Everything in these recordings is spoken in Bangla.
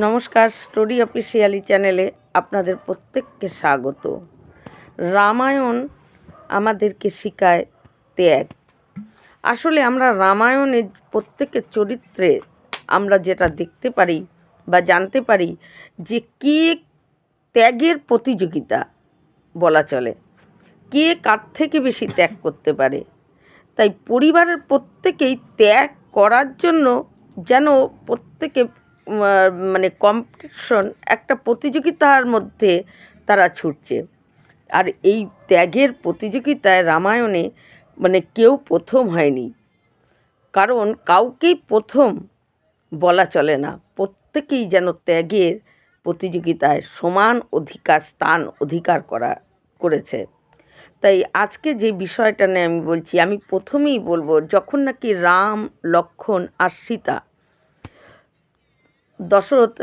নমস্কার, স্টোরি অফিসিয়ালি চ্যানেলে আপনাদের প্রত্যেককে স্বাগত। রামায়ণ আমাদেরকে শেখায় ত্যাগ। আসলে আমরা রামায়ণের প্রত্যেকের চরিত্রে আমরা যেটা দেখতে পারি বা জানতে পারি যে কে ত্যাগের প্রতিযোগিতা বলা চলে, কে কার থেকে বেশি ত্যাগ করতে পারে। তাই পরিবারের প্রত্যেকেই ত্যাগ করার জন্য যেন প্রত্যেকে মানে কম্পিটিশন, একটা প্রতিযোগিতার মধ্যে তারা ছুটছে। আর এই ত্যাগের প্রতিযোগিতায় রামায়ণে মানে কেউ প্রথম হয়নি, কারণ কাউকেই প্রথম বলা চলে না। প্রত্যেকেই যেন ত্যাগের প্রতিযোগিতায় সমান স্থান অধিকার করেছে। তাই আজকে যে বিষয়টা নিয়ে আমি বলছি, আমি প্রথমেই বলবো, যখন নাকি রাম, লক্ষ্মণ আর সীতা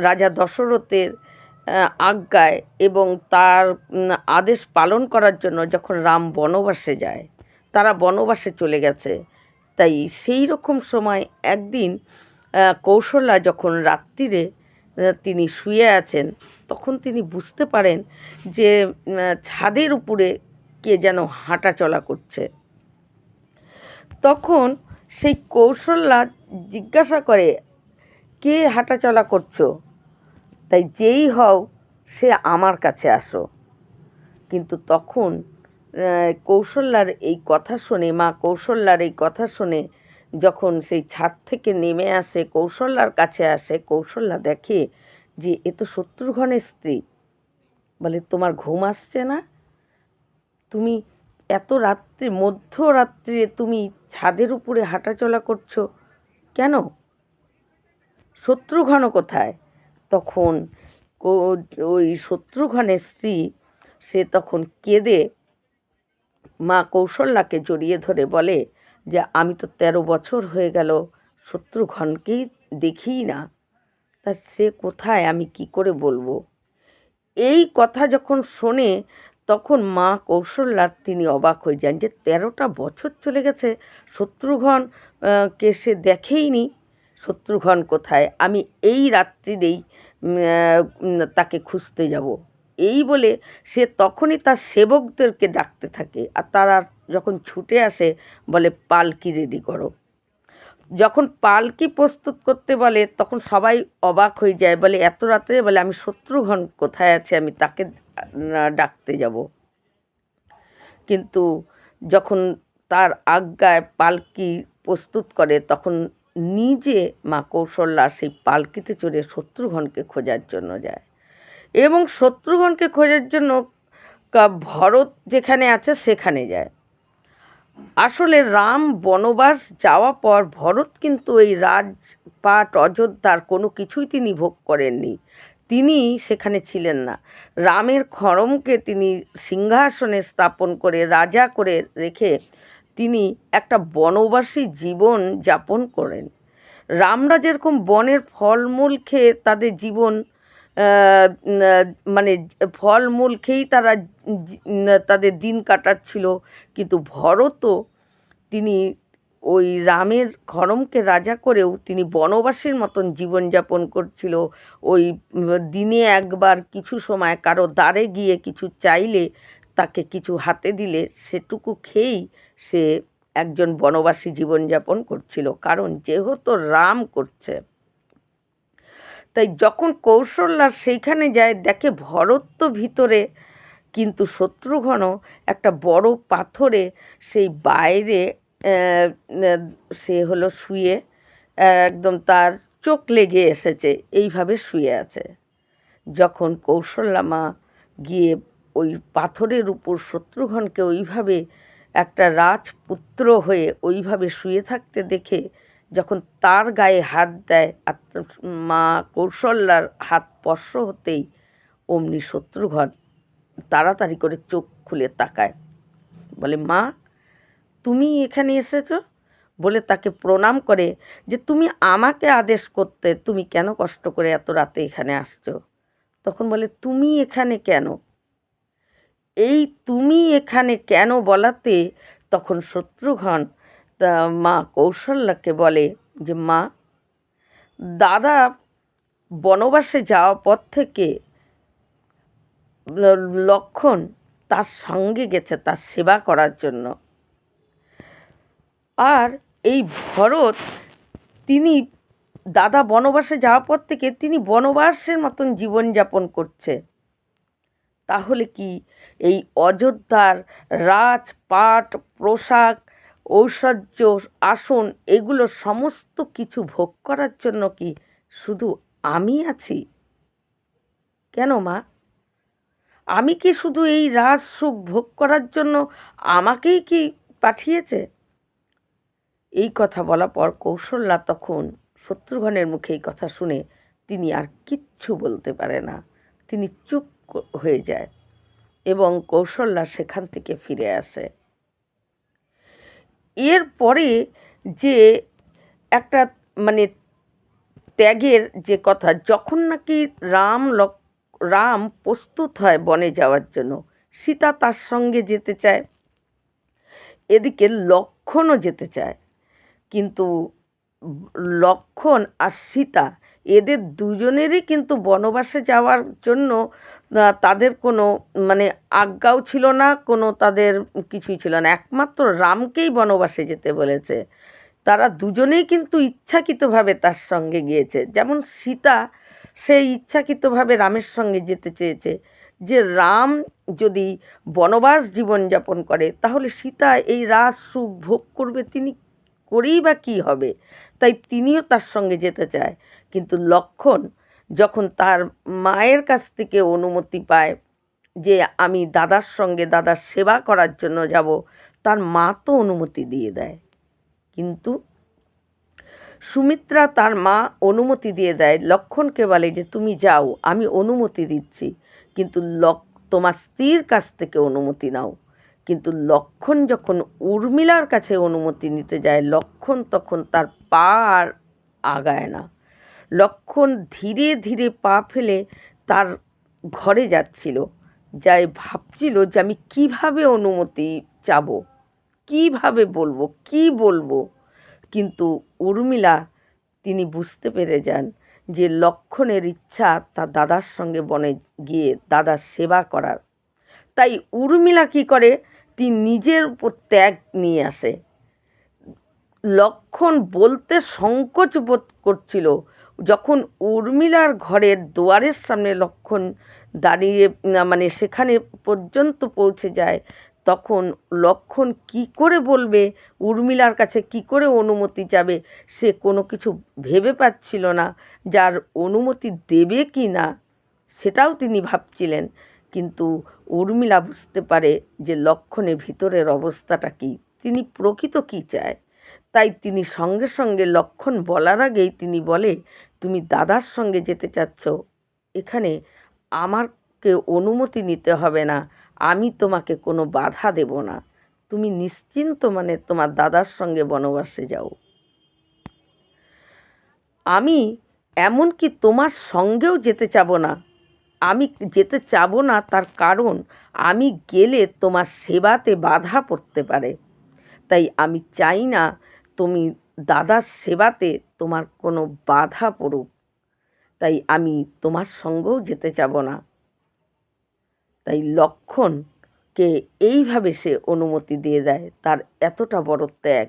রাজা দশরথের আজ্ঞায় এবং তার আদেশ পালন করার জন্য যখন রাম বনবাসে যায়, তারা বনবাসে চলে গেছে। তাই সেই রকম সময় একদিন কৌশল্যা যখন রাত্রিরে তিনি শুয়ে আছেন, তখন তিনি বুঝতে পারেন যে ছাদের উপরে কে যেন হাঁটা চলা করছে। তখন সেই কৌশল্যা জিজ্ঞাসা করে, কে হাঁটাচলা করছো? তাই যেই হও সে আমার কাছে আসো। কিন্তু তখন কৌশল্যার এই কথা শুনে, মা কৌশল্যার এই কথা শুনে যখন সেই ছাদ থেকে নেমে আসে, কৌশল্যার কাছে আসে, কৌশল্যা দেখে যে এ তো শত্রুঘ্নের স্ত্রী। বলে, তোমার ঘুম আসছে না? তুমি এত রাত্রি, মধ্যরাত্রিরে তুমি ছাদের উপরে হাঁটাচলা করছো কেন? শত্রুঘ্ন কোথায়? তখন ওই শত্রুঘ্নের স্ত্রী সে তখন কেঁদে মা কৌশল্যাকে জড়িয়ে ধরে বলে যে আমি তো 13 বছর হয়ে গেল শত্রুঘ্নকেই দেখিই না, তা সে কোথায়, আমি কি করে বলবো? এই কথা যখন শোনে তখন মা কৌশল্যার তিনি অবাক হয়ে যান যে 13টা বছর চলে গেছে, শত্রুঘ্ন কে সে দেখেইনি। শত্রুঘ্ন কোথায়? আমি এই রাত্রিরেই তাকে খুঁজতে যাব। এই বলে সে তখনই তার সেবকদেরকে ডাকতে থাকে, আর তারা যখন ছুটে আসে বলে, পালকি রেডি করো। যখন পালকি প্রস্তুত করতে বলে তখন সবাই অবাক হয়ে যায়, বলে এত রাত্রে? বলে আমি শত্রুঘ্ন কোথায় আছে, আমি তাকে ডাকতে যাব। কিন্তু যখন তার আজ্ঞায় পালকি প্রস্তুত করে তখন নিজে মা কৌশল্যা সেই পালকিতে চড়ে শত্রুঘ্নকে খোঁজার জন্য যায়, এবং শত্রুঘ্নকে খোঁজার জন্য ভরত যেখানে আছে সেখানে যায়। আসলে রাম বনবাস যাওয়া পর ভরত কিন্তু এই রাজপাট, অযোধ্যার কোনো কিছুই তিনি ভোগ করেননি। তিনি সেখানে ছিলেন না। রামের খড়মকে তিনি সিংহাসনে স্থাপন করে রাজা করে রেখে তিনি একটা বনবাসী জীবন যাপন করেন। রামরা যেরকম বনের ফলমূল খেয়ে তাদের জীবন মানে ফলমূল খেয়েই তারা তাদের দিন কাটাচ্ছিল, কিন্তু ভরতও তিনি ওই রামের খড়মকে রাজা করেও তিনি বনবাসীর মতন জীবনযাপন করছিল। ওই দিনে একবার কিছু সময় কারো দ্বারে গিয়ে কিছু চাইলে তাকে কিছু হাতে দিলে সেটুকু খেয়েই সে একজন বনবাসী জীবনযাপন করছিল, কারণ যেহেতু রাম করছে। তাই যখন কৌশল্যা সেইখানে যায় দেখে ভরত তো ভিতরে, কিন্তু শত্রুঘ্ন একটা বড় পাথরে সেই বাইরে সে হলো শুয়ে, একদম তার চোখ লেগে এসেছে, এইভাবে শুয়ে আছে। যখন কৌশল্যা মা গিয়ে ওই পাথরের উপর শত্রুঘ্নকে ওইভাবে একটা রাজপুত্র হয়ে ওইভাবে শুয়ে থাকতে দেখে যখন তার গায়ে হাত দেয়, আর মা কৌশল্যার হাত স্পর্শ হতেই অমনি শত্রুঘ্ন তাড়াতাড়ি করে চোখ খুলে তাকায়, বলে, মা তুমি এখানে এসেছো? বলে তাকে প্রণাম করে যে তুমি আমাকে আদেশ করতে, তুমি কেন কষ্ট করে এত রাতে এখানে আসছো? তখন বলে, তুমি এখানে কেন? এই তুমি এখানে কেন বলাতে তখন শত্রুঘ্ন মা কৌশল্যাকে বলে যে, মা, দাদা বনবাসে যাওয়ার পর থেকে লক্ষ্মণ তার সঙ্গে গেছে তার সেবা করার জন্য। আর এই ভরত, তিনি দাদা বনবাসে যাওয়ার পর থেকে তিনি বনবাসের মতন জীবনযাপন করছে। তাহলে কি এই অযোধ্যার রাজপাট, পোশাক, ঐশ্বর্য, আসন, এগুলো সমস্ত কিছু ভোগ করার জন্য কি শুধু আমি আছি? কেন মা? আমি কি শুধু এই রাজ সুখ ভোগ করার জন্য আমাকেই কি পাঠিয়েছে? এই কথা বলার পর কৌশল্যা তখন শত্রুঘ্নের মুখে এই কথা শুনে তিনি আর কিচ্ছু বলতে পারে না। তিনি চুপ হয়ে যায় এবং কৌশল্যা সেখান থেকে ফিরে আসে। এরপরে যে একটা মানে ত্যাগের যে কথা, যখন নাকি রাম প্রস্তুত হয় বনে যাওয়ার জন্য, সীতা তার সঙ্গে যেতে চায়, এদিকে লক্ষ্মণও যেতে চায়, কিন্তু লক্ষ্মণ আর সীতা এদের দুজনেরই কিন্তু বনবাসে যাওয়ার জন্য তাদের কোনো আজ্ঞাও ছিল না, কোনো তাদের কিছুই ছিল না। একমাত্র রামকেই বনবাসে যেতে বলেছে। তারা দুজনেই কিন্তু ইচ্ছাকৃতভাবে তার সঙ্গে গিয়েছে। যেমন সীতা সেই ইচ্ছাকৃতভাবে রামের সঙ্গে যেতে চেয়েছে, যে রাম যদি বনবাস জীবনযাপন করে তাহলে সীতা এই রাজ সুখ ভোগ করবে, তিনি করেই বা কী হবে, তাই তিনিও তার সঙ্গে যেতে চায়। কিন্তু লক্ষ্মণ যখন তার মায়ের কাছ থেকে অনুমতি পায় যে আমি দাদার সঙ্গে দাদার সেবা করার জন্য যাব, তার মা তো অনুমতি দিয়ে দেয়। কিন্তু সুমিত্রা তার মা অনুমতি দিয়ে দেয়, লক্ষ্মণকে বলে যে তুমি যাও, আমি অনুমতি দিচ্ছি, কিন্তু তোমার স্ত্রীর কাছ থেকে অনুমতি নাও। কিন্তু লক্ষ্মণ যখন উর্মিলার কাছে অনুমতি নিতে যায়, লক্ষ্মণ তখন তার পা আর আগায় না। লক্ষ্মণ ধীরে ধীরে পা ফেলে তার ঘরে যাচ্ছিল, যাই ভাবছিল যে আমি কিভাবে অনুমতি চাবো, কিভাবে বলবো, কি বলবো। কিন্তু উর্মিলা, তিনি বুঝতে পেরে যান যে লক্ষ্মণের ইচ্ছা তার দাদার সঙ্গে বনে গিয়ে দাদার সেবা করার। তাই উর্মিলা কী করে, তিনি নিজের উপর ত্যাগ নিয়ে আসে। লক্ষ্মণ বলতে সংকোচ বোধ করছিল। যখন উর্মিলার ঘরের দুয়ারের সামনে লক্ষ্মণ দাঁড়িয়ে সেখানে পর্যন্ত পৌঁছে যায়, তখন লক্ষ্মণ কি করে বলবে, উর্মিলার কাছে কি করে অনুমতি যাবে, সে কোনো কিছু ভেবে পাচ্ছিল না। যার অনুমতি দেবে কি না সেটাও তিনি ভাবছিলেন। কিন্তু উর্মিলা বুঝতে পারে যে লক্ষ্মণের ভিতরের অবস্থাটা কী, তিনি প্রকৃত কী চায়। তাই তিনি সঙ্গে সঙ্গে লক্ষ্মণ বলার আগেই তিনি বলে, তুমি দাদার সঙ্গে যেতে চাচ্ছ, এখানে আমাকে অনুমতি নিতে হবে না, আমি তোমাকে কোনো বাধা দেব না, তুমি নিশ্চিন্ত তোমার দাদার সঙ্গে বনবাসে যাও। আমি এমনকি তোমার সঙ্গেও যেতে চাবো না। আমি যেতে চাবো না তার কারণ আমি গেলে তোমার সেবাতে বাধা পড়তে পারে। তাই আমি চাই না তুমি দাদার সেবাতে তোমার কোনো বাধা পড়ুক, তাই আমি তোমার সঙ্গেও যেতে চাবো না। তাই লক্ষ্মণকে এইভাবে সে অনুমতি দিয়ে দেয়, তার এতটা বড় ত্যাগ।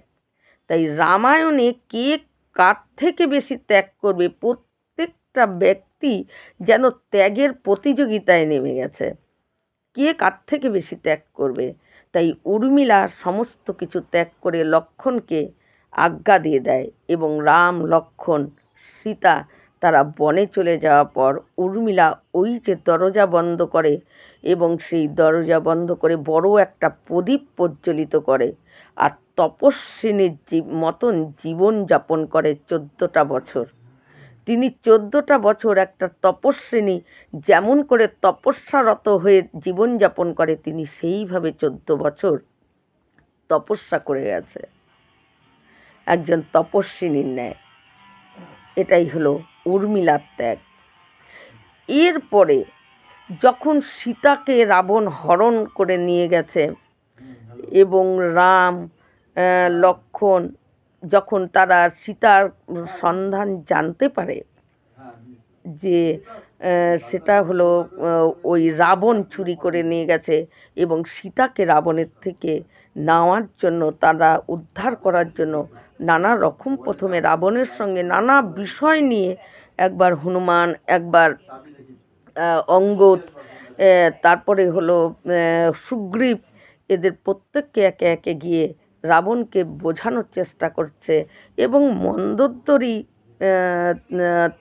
তাই রামায়ণে কে কার থেকে বেশি ত্যাগ করবে, প্রত্যেকটা ব্যক্তি যেন ত্যাগের প্রতিযোগিতায় নেমে গেছে, কে কার থেকে বেশি ত্যাগ করবে। তাই উর্মিলা সমস্ত কিছু ত্যাগ করে লক্ষ্মণকে আজ্ঞা দিয়ে দেয় এবং রাম, লক্ষ্মণ, সীতা তারা বনে চলে যাওয়ার পর উর্মিলা ওই যে দরজা বন্ধ করে এবং সেই দরজা বন্ধ করে বড় একটা প্রদীপ প্রজ্বলিত করে আর তপস্বিনীর মতন জীবন যাপন করে 14টা বছর। তিনি 14টা বছর একটা তপস্বিনী যেমন করে তপস্যারত হয়ে জীবনযাপন করে, তিনি সেইভাবে 14 বছর তপস্যা করে গেছে একজন তপস্বিনীর ন্যায়। এটাই হলো উর্মিলার ত্যাগ। এরপরে যখন সীতাকে রাবণ হরণ করে নিয়ে গেছে এবং রাম, লক্ষ্মণ যখন তারা সীতার সন্ধান জানতে পারে, যে সেটা হলো ওই রাবণ চুরি করে নিয়ে গেছে এবং সীতাকে রাবণের থেকে নেওয়ার জন্য, তারা উদ্ধার করার জন্য নানা রকম প্রথমে রাবণের সঙ্গে নানা বিষয় নিয়ে একবার হনুমান, একবার অঙ্গদ, তারপরে হলো সুগ্রীব, এদের প্রত্যেককে একে একে গিয়ে রাবণকে বোঝানোর চেষ্টা করছে এবং মন্দোদরী,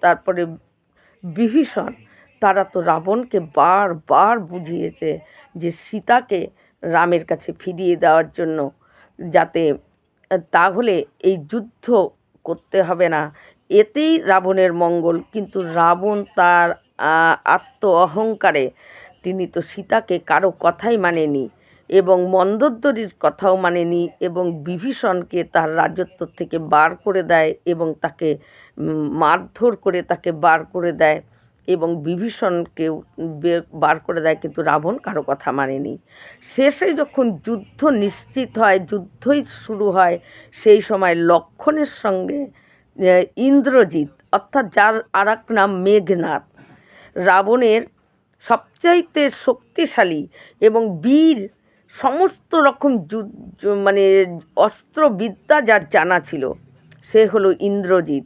তারপরে বিভীষণ, তারা তো রাবণকে বারবার বুঝিয়েছে যে সীতাকে রামের কাছে ফিরিয়ে দেওয়ার জন্য, যাতে তাহলে এই যুদ্ধ করতে হবে না, এতেই রাবণের মঙ্গল। কিন্তু রাবণ তার আত্ম অহংকারে তিনি তো সীতাকে কারো কথাই মানেনি এবং মন্দোদরীর কথাও মানেনি এবং বিভীষণকে তার রাজত্ব থেকে বার করে দেয় এবং তাকে মারধর করে তাকে বার করে দেয় এবং বিভীষণকেও বার করে দেয়, কিন্তু রাবণ কারো কথা মানেনি। শেষে যখন যুদ্ধ নিশ্চিত হয়, যুদ্ধই শুরু হয়, সেই সময় লক্ষ্মণের সঙ্গে ইন্দ্রজিৎ, অর্থাৎ যার আর এক নাম মেঘনাদ, রাবণের সবচাইতে শক্তিশালী এবং বীর, সমস্ত রকম মানে অস্ত্রবিদ্যা যার জানা ছিল, সে হলো ইন্দ্রজিৎ,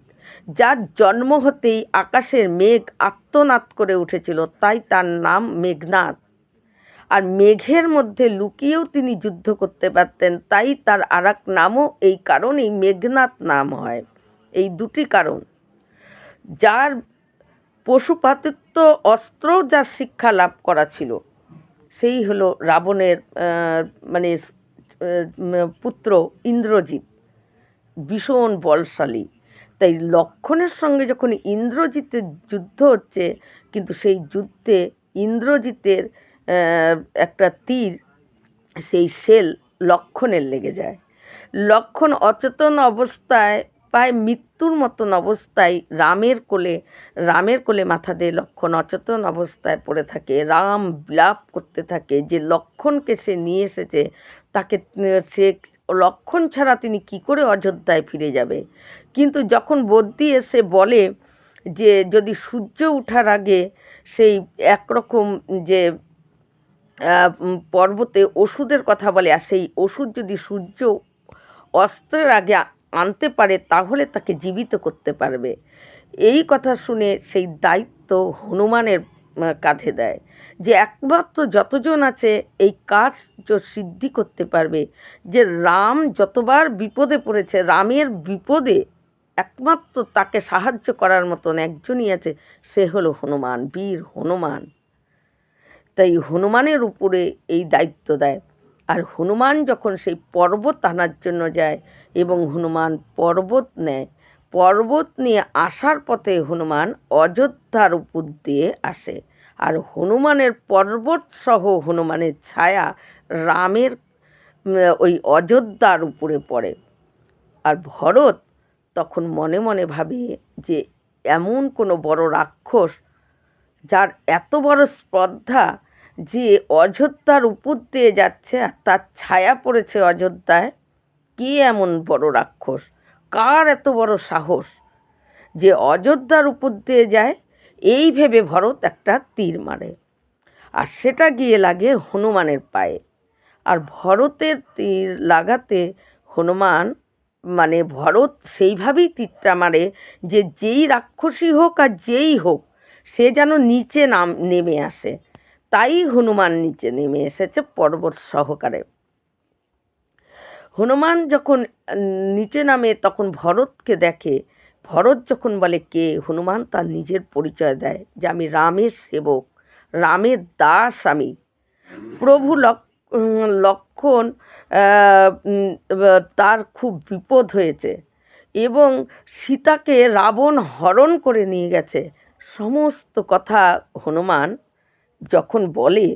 যার জন্ম হতেই আকাশের মেঘ আর্তনাদ করে উঠেছিল, তাই তার নাম মেঘনাদ। আর মেঘের মধ্যে লুকিয়েও তিনি যুদ্ধ করতে পারতেন, তাই তার আর এক নামও এই কারণেই মেঘনাদ নাম হয়। এই দুটি কারণ। যার পশুপাতিত্ব অস্ত্র যার শিক্ষা লাভ করা ছিল, সেই হলো রাবণের মানে পুত্র ইন্দ্রজিৎ, ভীষণ বলশালী। তাই লক্ষ্মণের সঙ্গে যখন ইন্দ্রজিতের যুদ্ধ হচ্ছে, কিন্তু সেই যুদ্ধে ইন্দ্রজিতের একটা তীর, সেই শেল লক্ষ্মণের লেগে যায়। লক্ষ্মণ অচেতন অবস্থায়, প্রায় মৃত্যুর মতন অবস্থায় রামের কোলে মাথা দিয়ে লক্ষ্মণ অচেতন অবস্থায় পড়ে থাকে। রাম বিলাপ করতে থাকে যে লক্ষ্মণকে সে নিয়ে এসেছে, তাকে সে লক্ষ্মণ ছাড়া তিনি কি করে অযোধ্যায় ফিরে যাবে। কিন্তু যখন বদ্যি এসে বলে যে যদি সূর্য ওঠার আগে সেই একরকম যে পর্বতে ওষুধের কথা বলে, আর সেই ওষুধ যদি সূর্য অস্তের আগে আনতে পারে তাহলে তাকে জীবিত করতে পারবে, এই কথা শুনে সেই দায়িত্ব হনুমানের কাঁধে দেয় যে একমাত্র যতজন আছে এই কাজ সিদ্ধি করতে পারবে, যে রাম যতবার বিপদে পড়েছে, রামের বিপদে একমাত্র তাকে সাহায্য করার মতন একজনই আছে, সে হলো হনুমান, বীর হনুমান। তাই হনুমানের উপরে এই দায়িত্ব দেয়। আর হনুমান যখন সেই পর্বত আনার জন্য যায় এবং হনুমান পর্বত নেয়, পর্বত নিয়ে আসার পথে হনুমান অযোধ্যার উপর দিয়ে আসে, আর হনুমানের পর্বত সহ হনুমানের ছায়া রামের ওই অযোধ্যার উপরে পড়ে। আর ভরত তখন মনে মনে ভাবে যে এমন কোনো বড় রাক্ষস যার এত বড় স্পর্ধা, যে অযোধ্যার উপর দিয়ে যাচ্ছে আর তার ছায়া পড়েছে অযোধ্যায়, কে এমন বড় রাক্ষস, কার এত বড় সাহস যে অযোধ্যার উপর দিয়ে যায়। এই ভেবে ভরত একটা তীর মারে, আর সেটা গিয়ে লাগে হনুমানের পায়ে। আর ভরতের তীর লাগাতে হনুমান, মানে ভরত সেইভাবেই তীরটা মারে যে যেই রাক্ষসী হোক আর যেই হোক, সে যেন নিচে নেমে আসে। তাই হনুমান নিচে নেমে এসেছে পর্বত সহকারে। হনুমান যখন নিচে নামে তখন ভরতকে দেখে। ভরত যখন বলে কে, হনুমান তার নিজের পরিচয় দেয় যে আমি রামের সেবক, রামের দাস আমি। প্রভু লক্ষ্মণ তার খুব বিপদ হয়েছে এবং সীতাকে রাবণ হরণ করে নিয়ে গেছে। সমস্ত কথা হনুমান যখন বলে,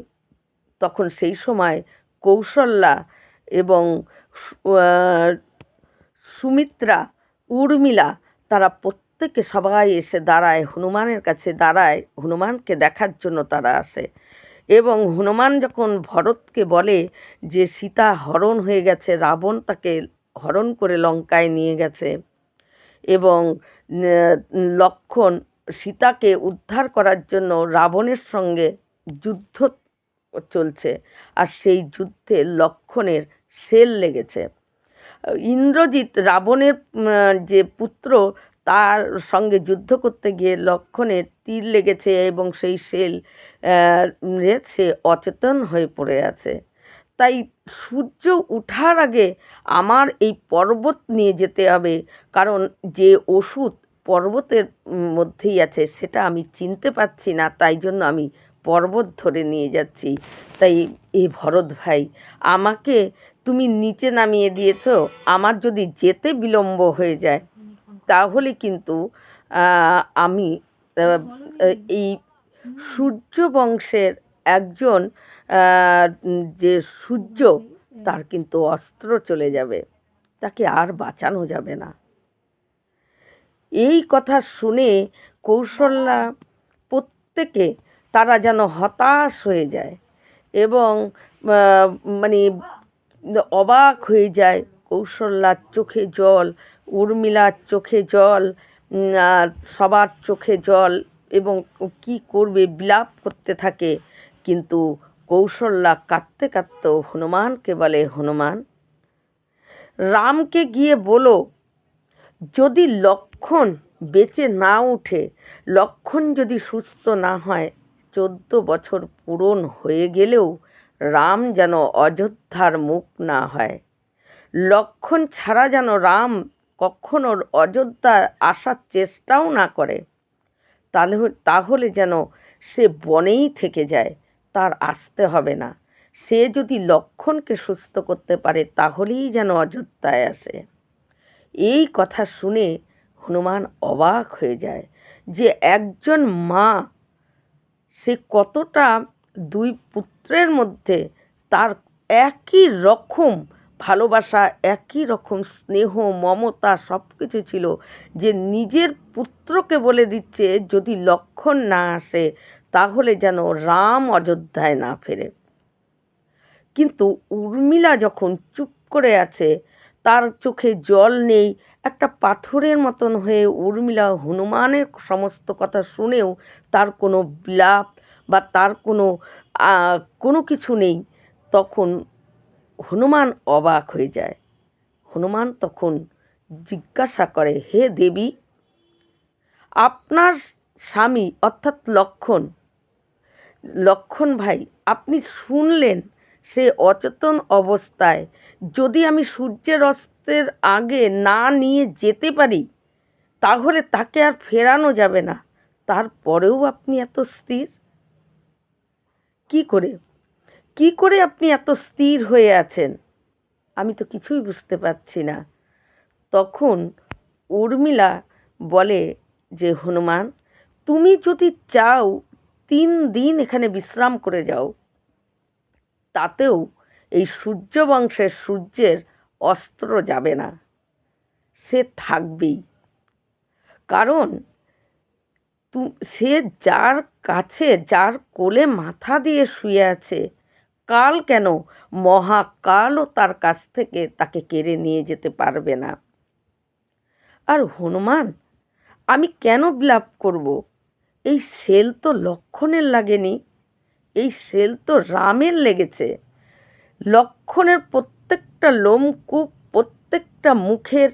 তখন সেই সময় কৌশল্যা এবং সুমিত্রা, উর্মিলা, তারা প্রত্যেকে সবাই এসে দাঁড়ায় হনুমানের কাছে, দাঁড়ায় হনুমানকে দেখার জন্য তারা আসে। এবং হনুমান যখন ভরতকে বলে যে সীতা হরণ হয়ে গেছে, রাবণ তাকে হরণ করে লঙ্কায় নিয়ে গেছে এবং লক্ষ্মণ সীতাকে উদ্ধার করার জন্য রাবণের সঙ্গে যুদ্ধ চলছে, আর সেই যুদ্ধে লক্ষ্মণের শেল লেগেছে। ইন্দ্রজিৎ রাবণের যে পুত্র, তার সঙ্গে যুদ্ধ করতে গিয়ে লক্ষ্মণের তীর লেগেছে এবং সেই শেল সে অচেতন হয়ে পড়ে আছে। তাই সূর্য ওঠার আগে আমার এই পর্বত নিয়ে যেতে হবে, কারণ যে ওষুধ পর্বতের মধ্যেই আছে সেটা আমি চিনতে পারছি না, তাই জন্য আমি পর্বত ধরে নিয়ে যাচ্ছি। তাই এই ভরত ভাই, আমাকে তুমি নিচে নামিয়ে দিয়েছো। আমার যদি যেতে বিলম্ব হয়ে যায় তাহলে কিন্তু আমি এই সূর্য বংশের একজন যে সূর্য, তার কিন্তু অস্ত্র চলে যাবে, তাকে আর বাঁচানো যাবে না। এই কথা শুনে কৌশল্যা প্রত্যেকে তারা যেন হতাশ হয়ে যায় এবং মানে অবাক হয়ে যায়। কৌশল্যার চোখে জল, উর্মিলার চোখে জল, সবার চোখে জল, এবং কি করবে বিলাপ করতে থাকে। কিন্তু কৌশল্যা কাঁদতে কাঁদতেও হনুমানকে বলে, হনুমান, রামকে গিয়ে বলো, যদি লক্ষ্মণ বেঁচে না ওঠে, লক্ষ্মণ যদি সুস্থ না হয়, 14 বছর পূরণ হয়ে গেলেও রাম যেন অযোধ্যার মুখ না হয়। লক্ষ্মণ ছাড়া যেন রাম কখনো অযোধ্যায় আসার চেষ্টাও না করে। তাহলে যেন সে বনেই থেকে যায়, তার আসতে হবে না। সে যদি লক্ষ্মণকে সুস্থ করতে পারে তাহলেই যেন অযোধ্যায় আসে। এই কথা শুনে হনুমান অবাক হয়ে যায় যে একজন মা, সে কতটা দুই পুত্রের মধ্যে তার একই রকম ভালোবাসা, একই রকম স্নেহ, মমতা সব কিছু ছিল, যে নিজের পুত্রকে বলে দিচ্ছে যদি লক্ষ্মণ না আসে তাহলে যেন রাম অযোধ্যায় না ফেরে। কিন্তু উর্মিলা যখন চুপ করে আছে, তার চোখে জল নেই, একটা পাথরের মতন হয়ে উর্মিলা হনুমানের সমস্ত কথা শুনেও তার কোনো বিলাপ বা তার কোনো কিছু নেই। তখন হনুমান অবাক হয়ে যায়। হনুমান তখন জিজ্ঞাসা করে, হে দেবী, আপনার স্বামী অর্থাৎ লক্ষ্মণ ভাই, আপনি শুনলেন সে অচেতন অবস্থায়, যদি আমি সূর্যের অস্তের আগে না নিয়ে যেতে পারি তাহলে তাকে আর ফেরানো যাবে না, তারপরেও আপনি এত স্থির কি করে আপনি এত স্থির হয়ে আছেন? আমি তো কিছুই বুঝতে পারছি না। তখন উর্মিলা বলে যে, হনুমান, তুমি যদি চাও 3 দিন এখানে বিশ্রাম করে যাও, তাতেও এই সূর্যবংশের সূর্যের অস্ত্র যাবে না, সে থাকবেই। কারণ সে যার কাছে, যার কোলে মাথা দিয়ে শুয়ে আছে, কাল কেন, মহাকালও তার কাছ থেকে তাকে কেড়ে নিয়ে যেতে পারবে না। আর হনুমান, আমি কেন বিলাপ করব? এই শেল তো লক্ষ্মণের লাগেনি, এই শেল তো রামের লেগেছে। লক্ষ্মণের প্রত্যেকটা লোমকূপ, প্রত্যেকটা মুখের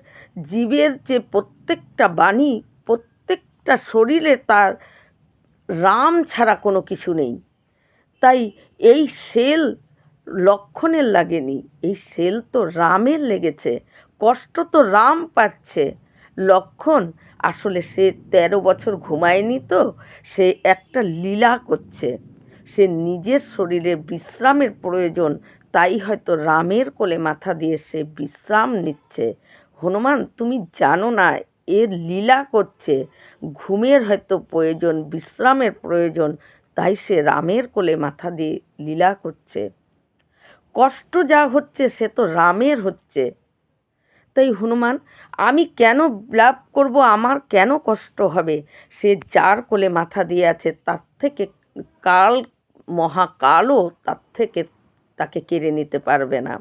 জীবের যে প্রত্যেকটা বাণী, প্রত্যেকটা শরীরে তার রাম ছাড়া কোনো কিছু নেই। তাই এই শেল লক্ষ্মণের লাগেনি, এই শেল তো রামের লেগেছে। কষ্ট তো রাম পাচ্ছে। লক্ষ্মণ আসলে সে 13 বছর ঘুমায়নি, তো সে একটা লীলা করছে, সে নিজের শরীরে বিশ্রামের প্রয়োজন, তাই হয়তো রামের কোলে মাথা দিয়ে সে বিশ্রাম নিচ্ছে। হনুমান, তুমি জানো না, এর লীলা করছে, ঘুমের হয়তো প্রয়োজন, বিশ্রামের প্রয়োজন, তাই সে রামের কোলে মাথা দিয়ে লীলা করছে। কষ্ট যা হচ্ছে সে তো রামের হচ্ছে। তাই হনুমান, আমি কেন বিলাপ করব? আমার কেন কষ্ট হবে? সে যার কোলে মাথা দিয়ে আছে তার থেকে কাল, মহাকালও তার থেকে তাকে কেড়ে নিতে পারবে না।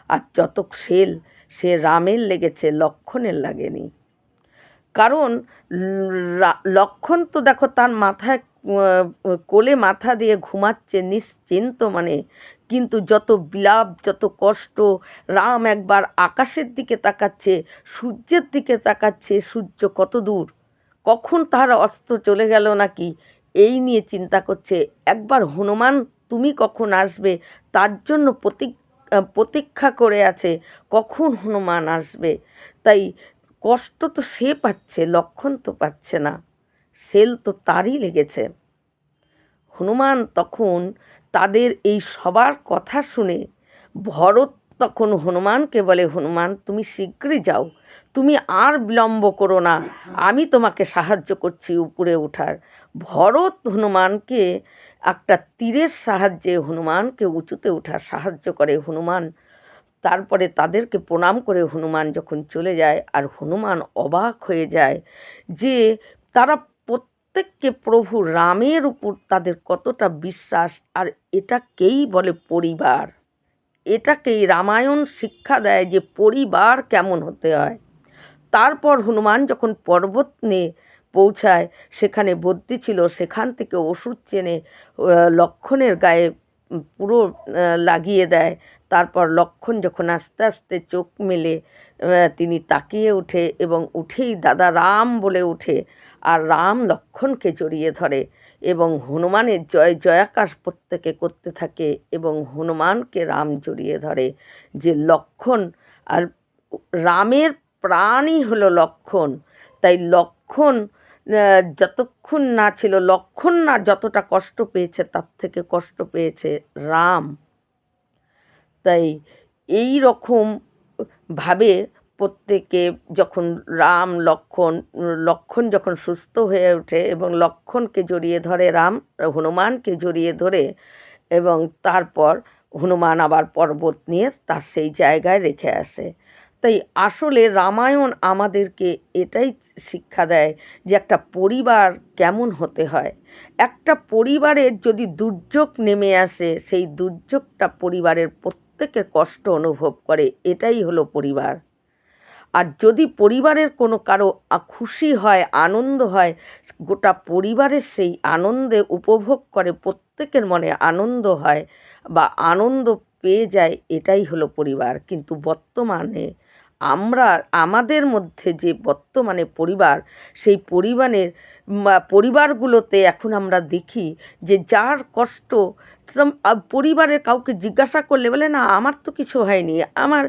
আর যত শেল, সে রামের লেগেছে, লক্ষ্মণের লাগেনি। কারণ লক্ষ্মণ তো দেখো তার মাথায় কোলে মাথা দিয়ে ঘুমাচ্ছে নিশ্চিন্ত, মানে কিন্তু যত বিলাপ যত কষ্ট, রাম একবার আকাশের দিকে তাকাচ্ছে, সূর্যের দিকে তাকাচ্ছে, সূর্য কত দূর, কখন তার অস্ত চলে গেল নাকি এই নিয়ে চিন্তা করছে। একবার হনুমান তুমি কখন আসবে তার জন্য প্রতীক্ষা করে আছে, কখন হনুমান আসবে। তাই কষ্ট তো সে পাচ্ছে, লক্ষণ তো পাচ্ছে না, সেল তো তারই লেগেছে। হনুমান তখন তাদের এই সবার কথা শুনে ভরত তখন হনুমানকে বলে, হনুমান তুমি শীঘ্রই যাও, তুমি আর বিলম্ব করো না, আমি তোমাকে সাহায্য করছি উপরে ওঠার। ভরত হনুমানকে একটা তীরের সাহায্যে হনুমানকে উঁচুতে ওঠার সাহায্য করে। হনুমান তারপরে তাদেরকে প্রণাম করে হনুমান যখন চলে যায়, আর হনুমান অবাক হয়ে যায় যে তারা প্রত্যেককে প্রভু রামের উপর তাদের কতটা বিশ্বাস। আর এটাকেই বলে পরিবার, এটাকেই রামায়ণ শিক্ষা দেয় যে পরিবার কেমন হতে হয়। তারপর হনুমান যখন পর্বত নিয়ে পৌঁছায়, সেখানে বদ্যি ছিল, সেখান থেকে ওষুধ চেনে লক্ষ্মণের গায়ে পুরো লাগিয়ে দেয়। তারপর লক্ষ্মণ যখন আস্তে আস্তে চোখ মেলে তিনি তাকিয়ে ওঠে এবং উঠেই দাদা রাম বলে ওঠে, আর রাম লক্ষ্মণকে জড়িয়ে ধরে এবং হনুমানের জয় জয়াকার প্রত্যেকে করতে থাকে এবং হনুমানকে রাম জড়িয়ে ধরে। যে লক্ষ্মণ আর রামের প্রাণই হলো লক্ষ্মণ। তাই লক্ষ্মণ যতক্ষণ না ছিল, লক্ষ্মণ না যতটা কষ্ট পেয়েছে তার থেকে কষ্ট পেয়েছে রাম। তাই এই রকম ভাবে প্রত্যেকে যখন লক্ষ্মণ যখন সুস্থ হয়ে ওঠে এবং লক্ষ্মণকে জড়িয়ে ধরে রাম, হনুমানকে জড়িয়ে ধরে, এবং তারপর হনুমান আবার পর্বত নিয়ে তার সেই জায়গায় রেখে আসে। তাই আসলে রামায়ণ আমাদেরকে এটাই শিক্ষা দেয় যে একটা পরিবার কেমন হতে হয়। একটা পরিবারের যদি দুর্যোগ নেমে আসে, সেই দুর্যোগটা পরিবারের প্রত্যেকে কষ্ট অনুভব করে, এটাই হলো পরিবার। আর যদি পরিবারের কোনো কারো খুশি হয়, আনন্দ হয়, গোটা পরিবারের সেই আনন্দে উপভোগ করে, প্রত্যেকের মনে আনন্দ হয় বা আনন্দ পেয়ে যায়, এটাই হলো পরিবার। কিন্তু বর্তমানে আমাদের মধ্যে যে বর্তমানে পরিবার, সেই পরিবারগুলোতে এখন আমরা দেখি যে যার কষ্ট পরিবারের কাউকে জিজ্ঞাসা করলে বলে, না আমার তো কিছু হয়নি, আমার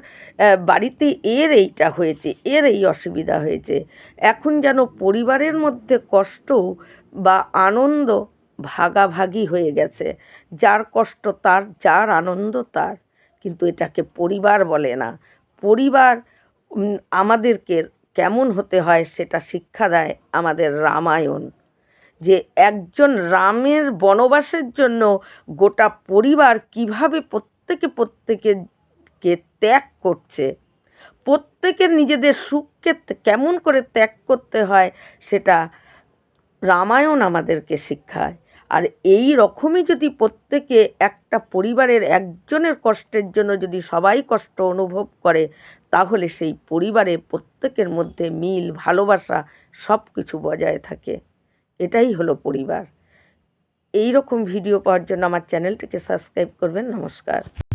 বাড়িতে এর এইটা হয়েছে, এর এই অসুবিধা হয়েছে। এখন যেন পরিবারের মধ্যে কষ্ট বা আনন্দ ভাগাভাগি হয়ে গেছে, যার কষ্ট তার, যার আনন্দ তার, কিন্তু এটাকে পরিবার বলে না। পরিবার আমাদেরকে কেমন হতে হয় সেটা শিক্ষা দেয় আমাদের রামায়ণ। যে একজন রামের বনবাসের জন্য গোটা পরিবার কিভাবে প্রত্যেকে ত্যাগ করছে, প্রত্যেকের নিজেদের সুখকে কেমন করে ত্যাগ করতে হয়, সেটা রামায়ণ আমাদেরকে শিক্ষায়। আর এই রকমই যদি প্রত্যেকে একটা পরিবারের একজনের কষ্টের জন্য যদি সবাই কষ্ট অনুভব করে, তাহলে সেই পরিবারে প্রত্যেকের মধ্যে মিল ভালোবাসা সব কিছু বজায় থাকে। এটাই হলো পরিবার। এই রকম ভিডিও পাওয়ার জন্য আমার চ্যানেলটিকে সাবস্ক্রাইব করবেন। নমস্কার।